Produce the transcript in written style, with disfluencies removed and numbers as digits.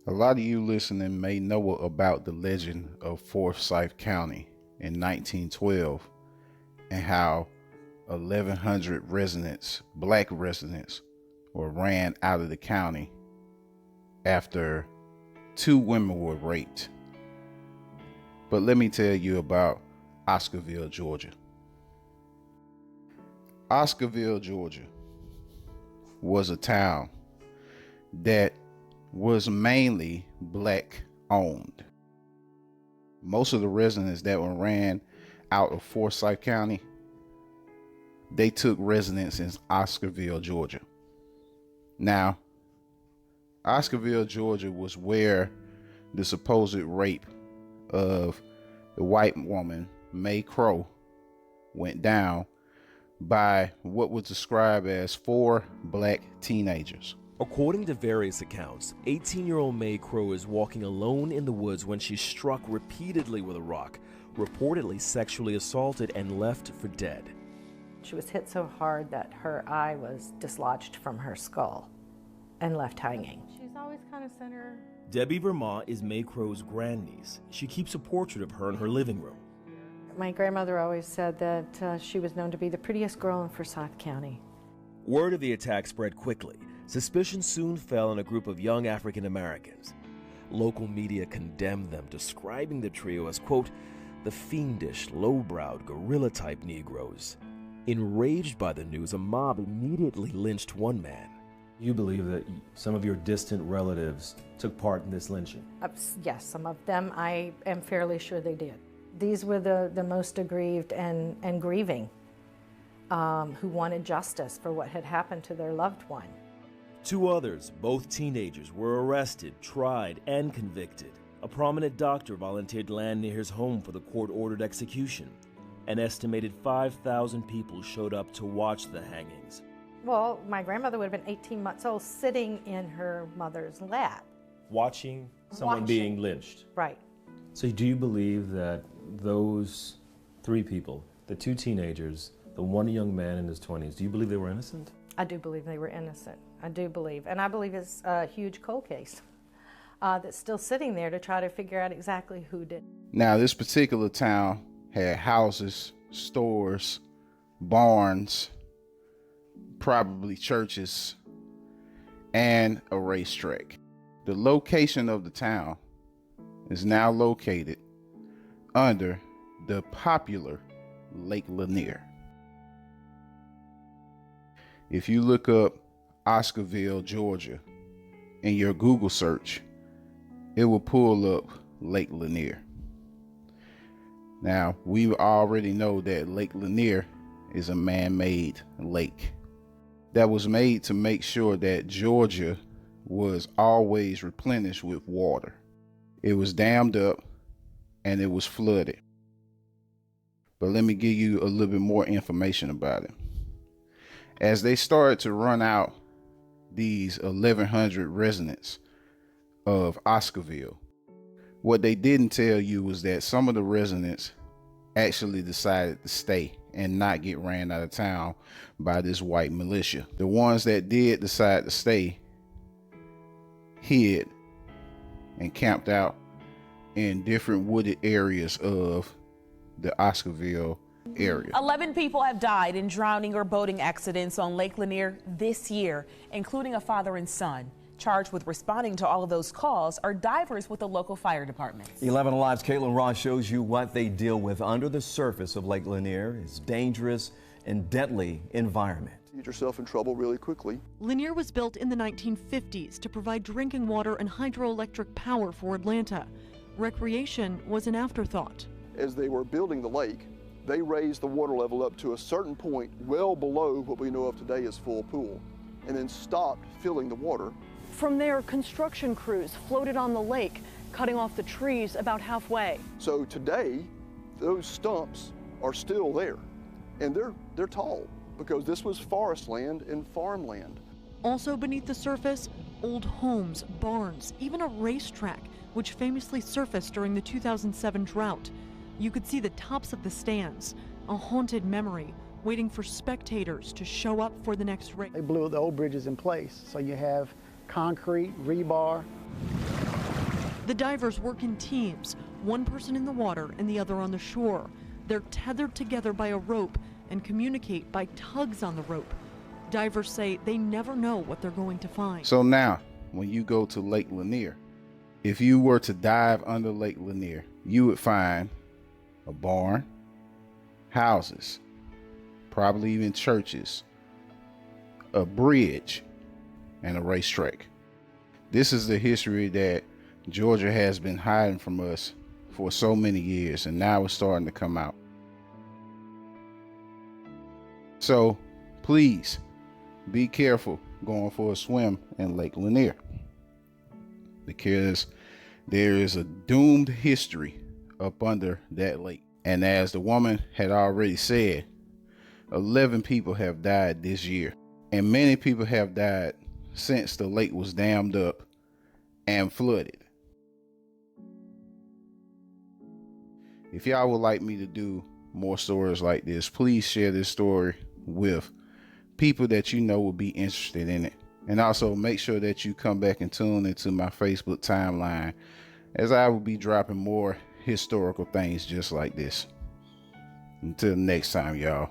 A lot of you listening may know about the legend of Forsyth County in 1912 and how 1,100 residents, black residents, were ran out of the county after 2 women were raped. But let me tell you about Oscarville, Georgia. Oscarville, Georgia was a town that was mainly black owned. Most of the residents that were ran out of Forsyth County, they took residence in Oscarville, Georgia. Now, Oscarville, Georgia was where the supposed rape of the white woman, Mae Crow, went down by what was described as 4 black teenagers. According to various accounts, 18-year-old Mae Crow is walking alone in the woods when she's struck repeatedly with a rock, reportedly sexually assaulted and left for dead. She was hit so hard that her eye was dislodged from her skull and left hanging. She's always kind of sent her. Debbie Vermont is Mae Crow's grandniece. She keeps a portrait of her in her living room. My grandmother always said that she was known to be the prettiest girl in Forsyth County. Word of the attack spread quickly. Suspicion soon fell on a group of young African Americans. Local media condemned them, describing the trio as, quote, the fiendish, low-browed, gorilla-type Negroes. Enraged by the news, a mob immediately lynched one man. You believe that some of your distant relatives took part in this lynching? Yes, some of them I am fairly sure they did. These were the most aggrieved and grieving, who wanted justice for what had happened to their loved one. 2 others, both teenagers, were arrested, tried, and convicted. A prominent doctor volunteered to land near his home for the court-ordered execution. An estimated 5,000 people showed up to watch the hangings. Well, my grandmother would have been 18 months old, sitting in her mother's lap. Watching someone being lynched? Right. So do you believe that those 3 people, the 2 teenagers, the 1 young man in his 20s, do you believe they were innocent? I do believe they were innocent. I do believe. And I believe it's a huge cold case that's still sitting there to try to figure out exactly who did. Now, this particular town had houses, stores, barns, probably churches, and a racetrack. The location of the town is now located under the popular Lake Lanier. If you look up Oscarville, Georgia, in your Google search, it will pull up Lake Lanier. Now, we already know that Lake Lanier is a man-made lake that was made to make sure that Georgia was always replenished with water. It was dammed up and it was flooded. But let me give you a little bit more information about it. As they started to run out these 1,100 residents of Oscarville, what they didn't tell you was that some of the residents actually decided to stay and not get ran out of town by this white militia. The ones that did decide to stay hid and camped out in different wooded areas of the Oscarville area. 11 people have died in drowning or boating accidents on Lake Lanier this year, including a father and son. Charged with responding to all of those calls are divers with the local fire department. 11 Alive's Caitlin Ross shows you what they deal with under the surface of Lake Lanier. It's dangerous and deadly environment. You get yourself in trouble really quickly. Lanier was built in the 1950s to provide drinking water and hydroelectric power for Atlanta. Recreation was an afterthought. As they were building the lake, they raised the water level up to a certain point well below what we know of today as full pool, and then stopped filling the water. From there, construction crews floated on the lake, cutting off the trees about halfway. So today, those stumps are still there, and they're tall because this was forest land and farmland. Also beneath the surface, old homes, barns, even a racetrack, which famously surfaced during the 2007 drought. You could see the tops of the stands, a haunted memory, waiting for spectators to show up for the next race. They blew the old bridges in place, so you have concrete, rebar. The divers work in teams, one person in the water and the other on the shore. They're tethered together by a rope and communicate by tugs on the rope. Divers say they never know what they're going to find. So now, when you go to Lake Lanier, if you were to dive under Lake Lanier, you would find a barn, houses, probably even churches, a bridge, and a racetrack. This is the history that Georgia has been hiding from us for so many years, and now it's starting to come out. So please be careful going for a swim in Lake Lanier, because there is a doomed history up under that lake. And as the woman had already said, 11 people have died this year, and many people have died since the lake was dammed up and flooded. If y'all would like me to do more stories like this, please share this story with people that you know will be interested in it. And also make sure that you come back and tune into my Facebook timeline, as I will be dropping more historical things just like this. Until next time, y'all.